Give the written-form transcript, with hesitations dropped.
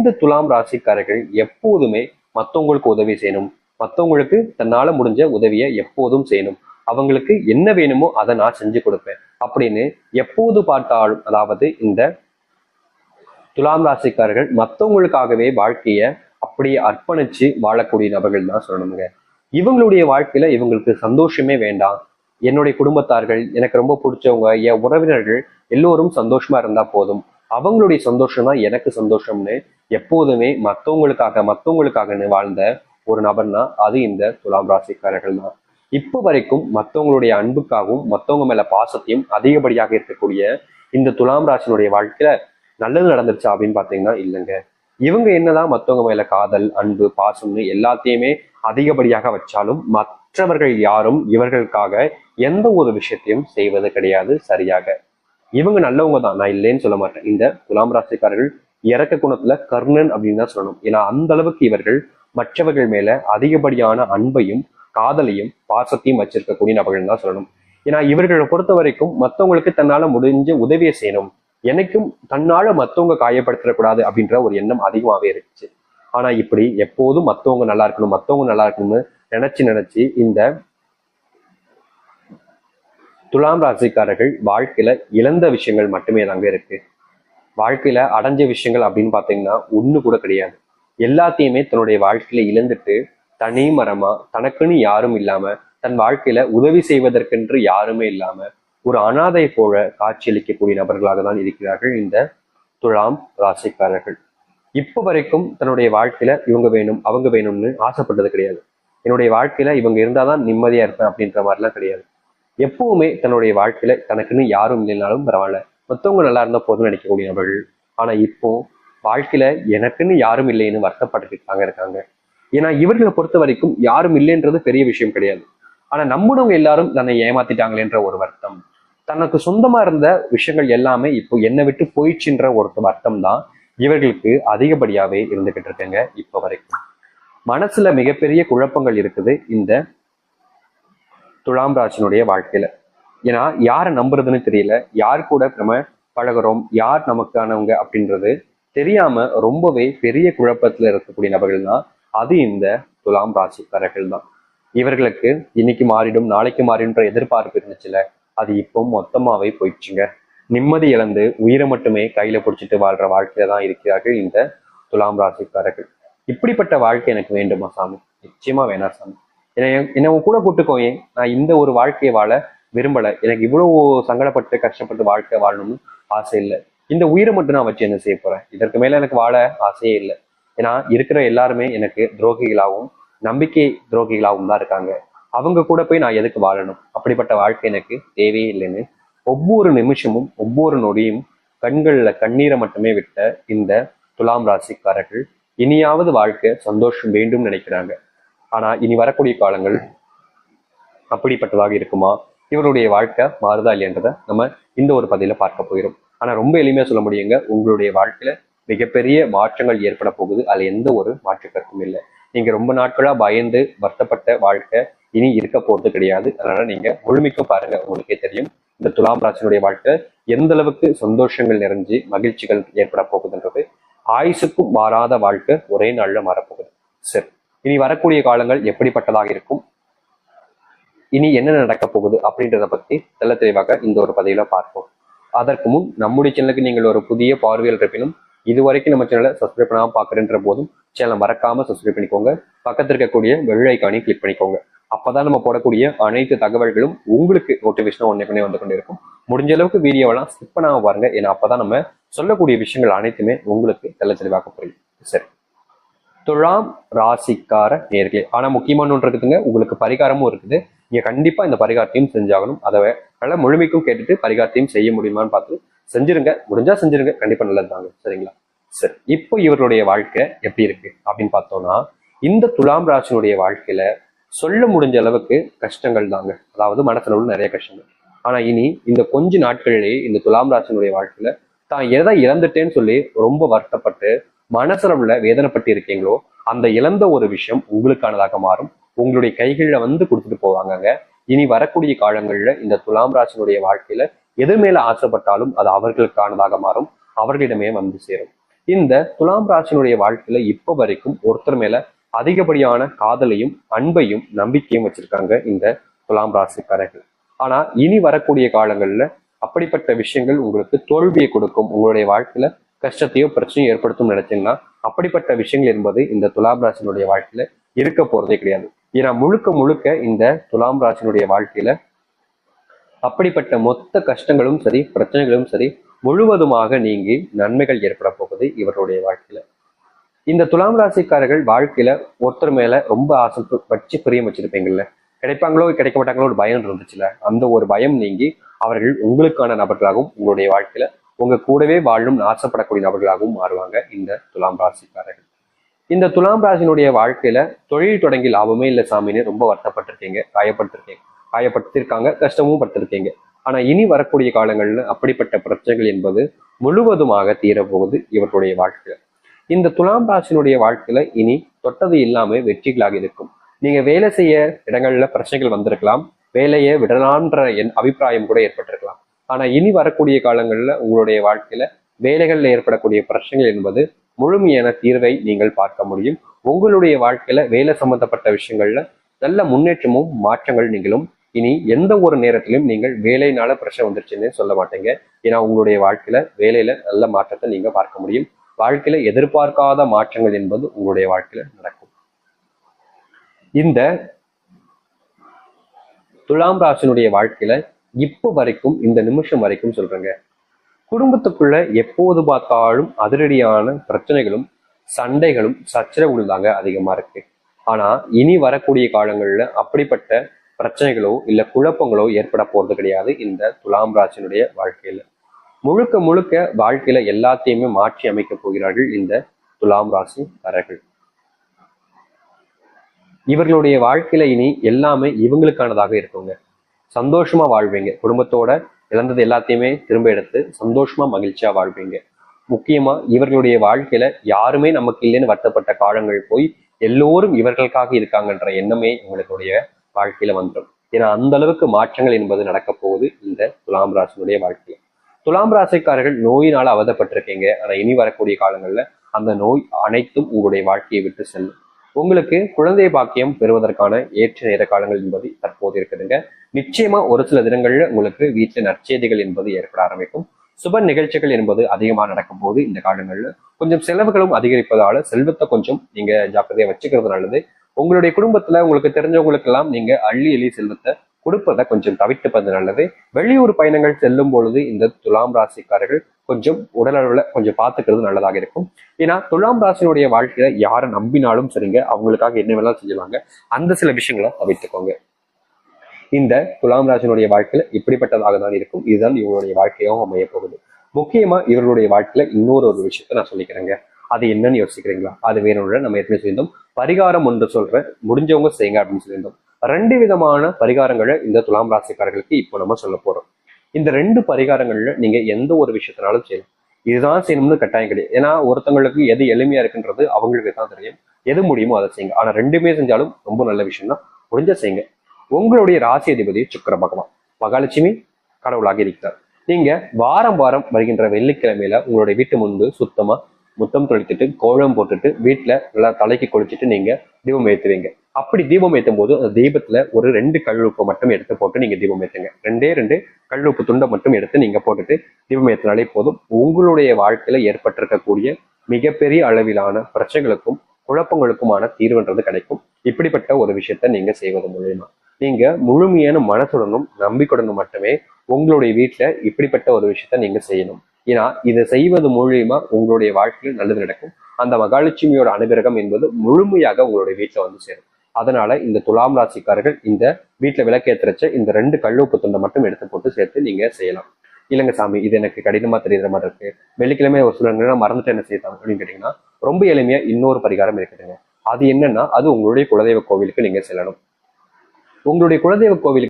இந்த துலாம் ராசிக்காரர்கள் எப்போதுமே மற்றவங்களுக்கு உதவி செய்யணும், மற்றவங்களுக்கு தன்னால முடிஞ்ச உதவியை எப்போதும் செய்யணும், அவங்களுக்கு என்ன வேணுமோ அதை நான் செஞ்சு கொடுப்பேன் அப்படின்னு எப்போது பார்த்தாலும், அதாவது இந்த துலாம் ராசிக்காரர்கள் மற்றவங்களுக்காகவே வாழ்க்கைய அப்படியே அர்ப்பணிச்சு வாழக்கூடிய நபர்கள் தான் சொல்லணுங்க. இவங்களுடைய வாழ்க்கையில இவங்களுக்கு சந்தோஷமே வேண்டாம், என்னுடைய குடும்பத்தார்கள், எனக்கு ரொம்ப பிடிச்சவங்க, என் உறவினர்கள் எல்லோரும் சந்தோஷமா இருந்தா போதும், அவங்களுடைய சந்தோஷம் தான் எனக்கு சந்தோஷம்னு எப்போதுமே மற்றவங்களுக்காக வாழ்ந்த ஒரு நபர்னா அது இந்த துலாம் ராசிக்காரர்கள் தான். இப்போ வரைக்கும் மற்றவங்களுடைய அன்புக்காகவும் மற்றவங்க மேல பாசத்தையும் அதிகப்படியாக இருக்கக்கூடிய இந்த துலாம் ராசினுடைய வாழ்க்கையில நல்லது நடந்துருச்சா அப்படின்னு பாத்தீங்கன்னா இல்லைங்க. இவங்க என்னதான் மற்றவங்க மேல காதல், அன்பு, பாசம்னு எல்லாத்தையுமே அதிகப்படியாக வச்சாலும் மற்றவர்கள் யாரும் இவர்களுக்காக எந்த ஒரு விஷயத்தையும் செய்வது கிடையாது சரியாக. இவங்க நல்லவங்க தான், நான் இல்லைன்னு சொல்ல மாட்டேன். இந்த துலாம் ராசிக்காரர்கள் இறக்க குணத்துல கர்ணன் அப்படின்னு தான் சொல்லணும். ஏன்னா அந்த அளவுக்கு இவர்கள் மற்றவர்கள் மேல அதிகப்படியான அன்பையும் காதலையும் பாசத்தையும் வச்சிருக்கக்கூடிய நபர்கள் தான் சொல்லணும். ஏன்னா இவர்களை பொறுத்த வரைக்கும் மற்றவங்களுக்கு தன்னால முடிஞ்ச உதவியை செய்யணும், எனக்கும் தன்னால மற்றவங்க காயப்படுத்தக்கூடாது அப்படின்ற ஒரு எண்ணம் அதிகமாகவே இருந்துச்சு. ஆனா இப்படி எப்போதும் மற்றவங்க நல்லா இருக்கணும்னு நினைச்சு இந்த துலாம் ராசிக்காரர்கள் வாழ்க்கையில இழந்த விஷயங்கள் மட்டுமே தாங்க இருக்கு. வாழ்க்கையில அடைஞ்ச விஷயங்கள் அப்படின்னு பாத்தீங்கன்னா ஒண்ணு கூட கிடையாது. எல்லாத்தையுமே தன்னுடைய வாழ்க்கையில இழந்துட்டு தனி மரமா தனக்குன்னு யாரும் இல்லாம, தன் வாழ்க்கையில உதவி செய்வதற்கென்று யாருமே இல்லாம ஒரு அனாதை போல காட்சியளிக்கக்கூடிய நபர்களாக தான் இருக்கிறார்கள் இந்த துலாம் ராசிக்காரர்கள். இப்ப வரைக்கும் தன்னுடைய வாழ்க்கையில இவங்க வேணும் அவங்க வேணும்னு ஆசைப்பட்டது கிடையாது. என்னுடைய வாழ்க்கையில இவங்க இருந்தாதான் நிம்மதியா இருப்பேன் அப்படின்ற மாதிரிலாம் கிடையாது. எப்பவுமே தன்னுடைய வாழ்க்கையில தனக்குன்னு யாரும் இல்லைனாலும் பரவாயில்ல, மற்றவங்க நல்லா இருந்தா போதும்னு நினைக்கக்கூடிய நபர்கள். ஆனா இப்போ வாழ்க்கையில எனக்குன்னு யாரும் இல்லைன்னு வருத்தப்பட்டுக்கிட்டாங்க இருக்காங்க. ஏன்னா இவர்களை பொறுத்த வரைக்கும் யாரும் இல்லைன்றது பெரிய விஷயம் கிடையாது. ஆனா நம்மளவங்க எல்லாரும் தன்னை ஏமாத்திட்டாங்களேன்ற ஒரு வருத்தம், தனக்கு சொந்தமா இருந்த விஷயங்கள் எல்லாமே இப்போ என்னை விட்டு போயிடுச்சுன்ற ஒரு வருத்தம் தான் இவர்களுக்கு அதிகப்படியாவே இருந்துகிட்டு இருக்குங்க. இப்போ வரைக்கும் மனசுல மிகப்பெரிய குழப்பங்கள் இருக்குது இந்த துலாம் ராசினுடைய வாழ்க்கையில. ஏன்னா யாரை நம்புறதுன்னு தெரியல, யார் கூட நம்ம பழகிறோம், யார் நமக்கானவங்க அப்படின்றது தெரியாம ரொம்பவே பெரிய குழப்பத்துல இருக்கக்கூடிய நபர்கள் தான் அது இந்த துலாம் ராசிக்காரர்கள் தான். இவர்களுக்கு இன்னைக்கு மாறிடும் நாளைக்கு மாறிடும்ன்ற எதிர்பார்ப்பு இருந்துச்சுல, அது இப்போ மொத்தமாவே போயிடுச்சுங்க. நிம்மதி இழந்து உயிரை மட்டுமே கையில பிடிச்சிட்டு வாழ்ற வாழ்க்கையில தான் இருக்கிறார்கள் இந்த துலாம் ராசிக்காரர்கள். இப்படிப்பட்ட வாழ்க்கை எனக்கு வேண்டுமா சாமி? நிச்சயமா வேணாம் சாமி. என்னை கூட கூட்டுக்கோயே, நான் இந்த ஒரு வாழ்க்கையை வாழ விரும்பல, எனக்கு இவ்வளவு சங்கடப்பட்டு கஷ்டப்பட்டு வாழ்க்கை வாழணும்னு ஆசை இல்லை, இந்த உயிரை மட்டும் நான் வச்சு என்ன செய்ய போறேன், இதற்கு மேல எனக்கு வாழ ஆசையே இல்லை. ஏன்னா இருக்கிற எல்லாருமே எனக்கு துரோகிகளாகவும் நம்பிக்கை துரோகிகளாகவும் தான் இருக்காங்க, அவங்க கூட போய் நான் எதுக்கு வாழணும், அப்படிப்பட்ட வாழ்க்கை எனக்கு தேவையே இல்லைன்னு ஒவ்வொரு நிமிஷமும் ஒவ்வொரு நொடியும் கண்கள்ல கண்ணீரை மட்டுமே விட்ட இந்த துலாம் ராசிக்காரர்கள் இனியாவது வாழ்க்கை சந்தோஷம் வேண்டும் நினைக்கிறாங்க. ஆனா இனி வரக்கூடிய காலங்கள் அப்படிப்பட்டதாக இருக்குமா, இவருடைய வாழ்க்கை மாறுதா இல்லையன்றதை நம்ம இந்த ஒரு பதில பார்க்க போயிடும். ஆனா ரொம்ப எளிமையா சொல்ல முடியுங்க, உங்களுடைய வாழ்க்கையில மிகப்பெரிய மாற்றங்கள் ஏற்பட போகுது, அதுல எந்த ஒரு மாற்று கருத்தும் இல்லை. நீங்க ரொம்ப நாட்களா பயந்து வருத்தப்பட்ட வாழ்க்கை இனி இருக்க போறது கிடையாது. அதனால நீங்க முழுமைக்க பாருங்க, உங்களுக்கே தெரியும் இந்த துலாம் ராசினுடைய வாழ்க்கை எந்த அளவுக்கு சந்தோஷங்கள் நிறைஞ்சு மகிழ்ச்சிகள் ஏற்பட போகுதுன்றது. ஆயுசுக்கும் மாறாத வாழ்க்கை ஒரே நாள்ல மாறப்போகுது. சரி, இனி வரக்கூடிய காலங்கள் எப்படிப்பட்டதாக இருக்கும், இனி என்ன நடக்க போகுது அப்படின்றத பத்தி தெல்ல தெளிவாக இந்த ஒரு பதிவுல பார்ப்போம். அதற்கு முன் நம்முடைய சேனலுக்கு நீங்கள் ஒரு புதிய பார்வையில் இருப்பினும் இதுவரைக்கும் நம்ம சேனலை சப்ஸ்கிரைப் பண்ணாம பாக்குறேன்ற போதும் சேனலை மறக்காம சப்ஸ்கிரைப் பண்ணிக்கோங்க, பக்கத்தில் இருக்கக்கூடிய பெல் ஐக்கானை கிளிக் பண்ணிக்கோங்க. அப்பதான் நம்ம போடக்கூடிய அனைத்து தகவல்களும் உங்களுக்கு நோட்டிபிகேஷன் ஒன்னே வந்து கொண்டு இருக்கும். முடிஞ்ச அளவுக்கு வீடியோவெல்லாம் ஸ்கிப் பண்ணாம பாருங்க, ஏன்னா அப்பதான் நம்ம சொல்லக்கூடிய விஷயங்கள் அனைத்துமே உங்களுக்கு தெல்ல தெளிவாக புரியும். சரி, துலாம் ராசிக்கார நேர்களே, ஆனா முக்கியமான ஒன்று இருக்குதுங்க, உங்களுக்கு பரிகாரமும் இருக்குது. நீங்க கண்டிப்பா இந்த பரிகாரத்தையும் செஞ்சாகணும். அதை நல்லா முழுமைக்கும் கேட்டுட்டு பரிகாரத்தையும் செய்ய முடியுமான்னு பார்த்து செஞ்சிருங்க, முடிஞ்சா செஞ்சிருங்க, கண்டிப்பா நல்லதுதாங்க. சரிங்களா? சரி, இப்போ இவருடைய வாழ்க்கை எப்படி இருக்கு அப்படின்னு பார்த்தோம்னா, இந்த துலாம் ராசினுடைய வாழ்க்கையில சொல்ல முடிஞ்ச அளவுக்கு கஷ்டங்கள் தாங்க, அதாவது மனசுல உள்ள நிறைய கஷ்டங்கள். ஆனா இனி இந்த கொஞ்ச நாட்களிலேயே இந்த துலாம் ராசினுடைய வாழ்க்கையில தான் எதை இழந்துட்டேன்னு சொல்லி ரொம்ப வருத்தப்பட்டு மனசுல வேதனைப்பட்டு இருக்கீங்களோ, அந்த இழந்த ஒரு விஷயம் உங்களுக்கானதாக மாறும், உங்களுடைய கைகளில் வந்து கொடுத்துட்டு போவாங்க. இனி வரக்கூடிய காலங்கள்ல இந்த துலாம் ராசினுடைய வாழ்க்கையில எது மேல ஆசைப்பட்டாலும் அது அவர்களுக்கானதாக மாறும், அவர்களிடமே வந்து சேரும். இந்த துலாம் ராசினுடைய வாழ்க்கையில இப்ப வரைக்கும் ஒருத்தர் மேல அதிகப்படியான காதலையும் அன்பையும் நம்பிக்கையும் வச்சிருக்காங்க இந்த துலாம் ராசிக்காரர்கள். ஆனா இனி வரக்கூடிய காலங்கள்ல அப்படிப்பட்ட விஷயங்கள் உங்களுக்கு தோல்வியை கொடுக்கும், உங்களுடைய வாழ்க்கையில கஷ்டத்தையோ பிரச்சனையும் ஏற்படுத்தும் நினைச்சீங்கன்னா அப்படிப்பட்ட விஷயங்கள் என்பது இந்த துலாம் ராசினுடைய வாழ்க்கையில இருக்க போறதே கிடையாது. ஏன்னா முழுக்க முழுக்க இந்த துலாம் ராசினுடைய வாழ்க்கையில அப்படிப்பட்ட மொத்த கஷ்டங்களும் சரி பிரச்சனைகளும் சரி முழுவதுமாக நீங்கி நன்மைகள் ஏற்பட போகுது இவருடைய வாழ்க்கையில. இந்த துலாம் ராசிக்காரர்கள் வாழ்க்கையில ஒருத்தர் மேல ரொம்ப ஆசை வச்சு பிரியம் வச்சிருப்பீங்கல்ல, கிடைப்பாங்களோ கிடைக்க மாட்டாங்களோ ஒரு பயம் இருந்துச்சுல, அந்த ஒரு பயம் நீங்கி அவர்கள் உங்களுக்கான நபர்களாகவும் உங்களுடைய வாழ்க்கையில உங்க கூடவே வாழும் ஆசைப்படக்கூடிய நபர்களாகவும் மாறுவாங்க இந்த துலாம் ராசிக்காரர்கள். இந்த துலாம் ராசினுடைய வாழ்க்கையில தொழில் தொடங்கி லாபமே இல்லை சாமின்னு ரொம்ப வருத்தப்பட்டிருக்கீங்க, காயப்படுத்திருக்காங்க, கஷ்டமும் பட்டிருக்கீங்க. ஆனா இனி வரக்கூடிய காலங்கள்ல அப்படிப்பட்ட பிரச்சனைகள் என்பது முழுவதுமாக தீரப்போகுது இவர்களுடைய வாழ்க்கையில. இந்த துலாம் ராசினுடைய வாழ்க்கையில இனி தொட்டது இல்லாம வெற்றிகளாக இருக்கும். நீங்க வேலை செய்ய இடங்கள்ல பிரச்சனைகள் வந்திருக்கலாம், வேலையை விடலான்ற அபிப்பிராயம் கூட ஏற்பட்டிருக்கலாம். ஆனா இனி வரக்கூடிய காலங்கள்ல உங்களுடைய வாழ்க்கையில வேலைகள்ல ஏற்படக்கூடிய பிரச்சனைகள் என்பது முழுமையான தீர்வை நீங்கள் பார்க்க முடியும். உங்களுடைய வாழ்க்கையில வேலை சம்பந்தப்பட்ட விஷயங்கள்ல நல்ல முன்னேற்றமும் மாற்றங்கள் நீங்களும் இனி எந்த ஒரு நேரத்திலும் நீங்கள் வேலையினால பிரச்சனை வந்துருச்சுன்னு சொல்ல மாட்டீங்க. ஏன்னா உங்களுடைய வாழ்க்கையில வேலையில நல்ல மாற்றத்தை நீங்க பார்க்க முடியும். வாழ்க்கையில எதிர்பார்க்காத மாற்றங்கள் என்பது உங்களுடைய வாழ்க்கையில நடக்கும். இந்த துலாம் ராசினுடைய வாழ்க்கையில இப்போ வரைக்கும் இந்த நிமிஷம் வரைக்கும் சொல்றேங்க, குடும்பத்துக்குள்ள எப்போது பார்த்தாலும் அதிரடியான பிரச்சனைகளும் சண்டைகளும் சச்சரவுகள் தாங்க அதிகமா இருக்கு. ஆனா இனி வரக்கூடிய காலங்கள்ல அப்படிப்பட்ட பிரச்சனைகளோ இல்ல குழப்பங்களோ ஏற்பட போறது கிடையாது இந்த துலாம் ராசினுடைய வாழ்க்கையில. முழுக்க முழுக்க வாழ்க்கையில எல்லாத்தையுமே மாற்றி அமைக்க போகிறார்கள் இந்த துலாம் ராசிக்காரர்கள். இவர்களுடைய வாழ்க்கையில இனி எல்லாமே இவங்களுக்கானதாக இருக்குங்க. சந்தோஷமா வாழ்வீங்க, குடும்பத்தோட இழந்தது எல்லாத்தையுமே திரும்ப எடுத்து சந்தோஷமா மகிழ்ச்சியா வாழ்வீங்க. முக்கியமா இவர்களுடைய வாழ்க்கையில யாருமே நமக்கு இல்லைன்னு வருத்தப்பட்ட காலங்கள் போய் எல்லோரும் இவர்களுக்காக இருக்காங்கன்ற எண்ணமே உங்களுடைய வாழ்க்கையில வந்துடும். ஏன்னா அந்த அளவுக்கு மாற்றங்கள் என்பது நடக்க போகுது இந்த துலாம் ராசினுடைய வாழ்க்கையில. துலாம் ராசிக்காரர்கள் நோயினால அவதப்பட்டிருக்கீங்க, ஆனா இனி வரக்கூடிய காலங்கள்ல அந்த நோய் அனைத்தும் உங்களுடைய வாழ்க்கையை விட்டு செல்லும். உங்களுக்கு குழந்தை பாக்கியம் பெறுவதற்கான ஏற்ற நேர காலங்கள் என்பது தற்போது இருக்குதுங்க. நிச்சயமா ஒரு சில தினங்கள்ல உங்களுக்கு வீட்டுல நற்செய்திகள் என்பது ஏற்பட ஆரம்பிக்கும். சுப நிகழ்ச்சிகள் என்பது அதிகமாக நடக்கும் போது இந்த காலங்கள்ல கொஞ்சம் செலவுகளும் அதிகரிப்பதால செல்வத்தை கொஞ்சம் நீங்க ஜாக்கிரதையா வச்சுக்கிறது நல்லது. உங்களுடைய குடும்பத்துல உங்களுக்கு தெரிஞ்சவங்களுக்கு எல்லாம் நீங்க அள்ளி எள்ளி செல்வத்தை கொடுப்பதை கொஞ்சம் தவிர்த்துப்பது நல்லது. வெளியூர் பயணங்கள் செல்லும் பொழுது இந்த துலாம் ராசிக்காரர்கள் கொஞ்சம் உடல் அளவுல கொஞ்சம் பார்த்துக்கிறது நல்லதாக இருக்கும். ஏன்னா துலாம் ராசினுடைய வாழ்க்கையில யாரை நம்பினாலும் சரிங்க, அவங்களுக்காக என்ன வேணாலும் செஞ்சுவாங்க. அந்த சில விஷயங்களை தவிர்த்துக்கோங்க. இந்த துலாம் ராசினுடைய வாழ்க்கையில இப்படிப்பட்டதாக தான் இருக்கும். இதுதான் இவங்களுடைய வாழ்க்கையாகவும் அமைய போகுது. முக்கியமா இவர்களுடைய வாழ்க்கையில இன்னொரு ஒரு விஷயத்த நான் சொல்லிக்கிறேங்க. அது என்னன்னு யோசிக்கிறீங்களா? அது வேணும்னு நம்ம ஏற்கனவே சொல்லியிருந்தோம். பரிகாரம் ஒன்று சொல்றேன், முடிஞ்சவங்க செய்யுங்க அப்படின்னு சொல்லியிருந்தோம். 2 விதமான பரிகாரங்களை இந்த துலாம் ராசிக்காரர்களுக்கு இப்போ நம்ம சொல்ல போறோம். இந்த 2 பரிகாரங்கள்ல நீங்க எந்த ஒரு விஷயத்தினாலும் செய்யலாம். இதுதான் செய்யணும்னு கட்டாயம் கிடையாது. ஏன்னா ஒருத்தவங்களுக்கு எது எளிமையா இருக்குன்றது அவங்களுக்கு தான் தெரியும். எது முடியுமோ அதை செய்யுங்க. ஆனா 2மே செஞ்சாலும் ரொம்ப நல்ல விஷயம் தான், முடிஞ்ச செய்யுங்க. உங்களுடைய ராசி அதிபதி சுக்கிர பகவான், மகாலட்சுமி கடவுளாக இருக்கிறார். நீங்க வாரம் வாரம் வருகின்ற வெள்ளிக்கிழமையில உங்களுடைய வீட்டு முன்பு சுத்தமா முத்தம் தொளித்துட்டு கோலம் போட்டுட்டு வீட்டுல நல்லா தலைக்கு குளிச்சுட்டு நீங்க தீபம் ஏற்றுவீங்க. அப்படி தீபம் ஏற்றும் போது அந்த தீபத்துல ஒரு 2 கல்லுப்பு மட்டும் எடுத்து போட்டு நீங்க தீபம் ஏற்றுங்க. 2 கல்லுப்பு துண்டை மட்டும் எடுத்து நீங்க போட்டுட்டு தீபம் ஏற்றினாலே போதும். உங்களுடைய வாழ்க்கையில ஏற்பட்டிருக்கக்கூடிய மிகப்பெரிய அளவிலான பிரச்சனைகளுக்கும் குழப்பங்களுக்குமான தீர்வுன்றது கிடைக்கும். இப்படிப்பட்ட ஒரு விஷயத்த நீங்க செய்வது மூலயமா நீங்க முழுமையான மனசுடனும் நம்பிக்கையுடனும் மட்டுமே உங்களுடைய வீட்டுல இப்படிப்பட்ட ஒரு விஷயத்த நீங்க செய்யணும். ஏன்னா இதை செய்வது மூலியமா உங்களுடைய வாழ்க்கையில் நல்லது நடக்கும். அந்த மகாலட்சுமியோட அனுகிரகம் என்பது முழுமையாக உங்களுடைய வீட்டுல வந்து சேரும். அதனால இந்த துலாம் ராசிக்காரர்கள் இந்த வீட்டுல விளக்கேற்றச்ச இந்த 2 கல்லுப்பு துண்டை மட்டும் எடுத்து போட்டு சேர்த்து நீங்க செய்யலாம். இல்லைங்க சாமி, இது எனக்கு கடினமா தெரியுற மாதிரி இருக்கு, வெள்ளிக்கிழமை ஒரு சில மறந்துட்டு என்ன செய்யலாம் அப்படின்னு கேட்டீங்கன்னா ரொம்ப எளிமையா இன்னொரு பரிகாரம் இருக்குதுங்க. அது என்னன்னா, அது உங்களுடைய குலதெய்வ கோவிலுக்கு நீங்க செல்லணும். உங்களுடைய குலதெய்வ கோவிலுக்கு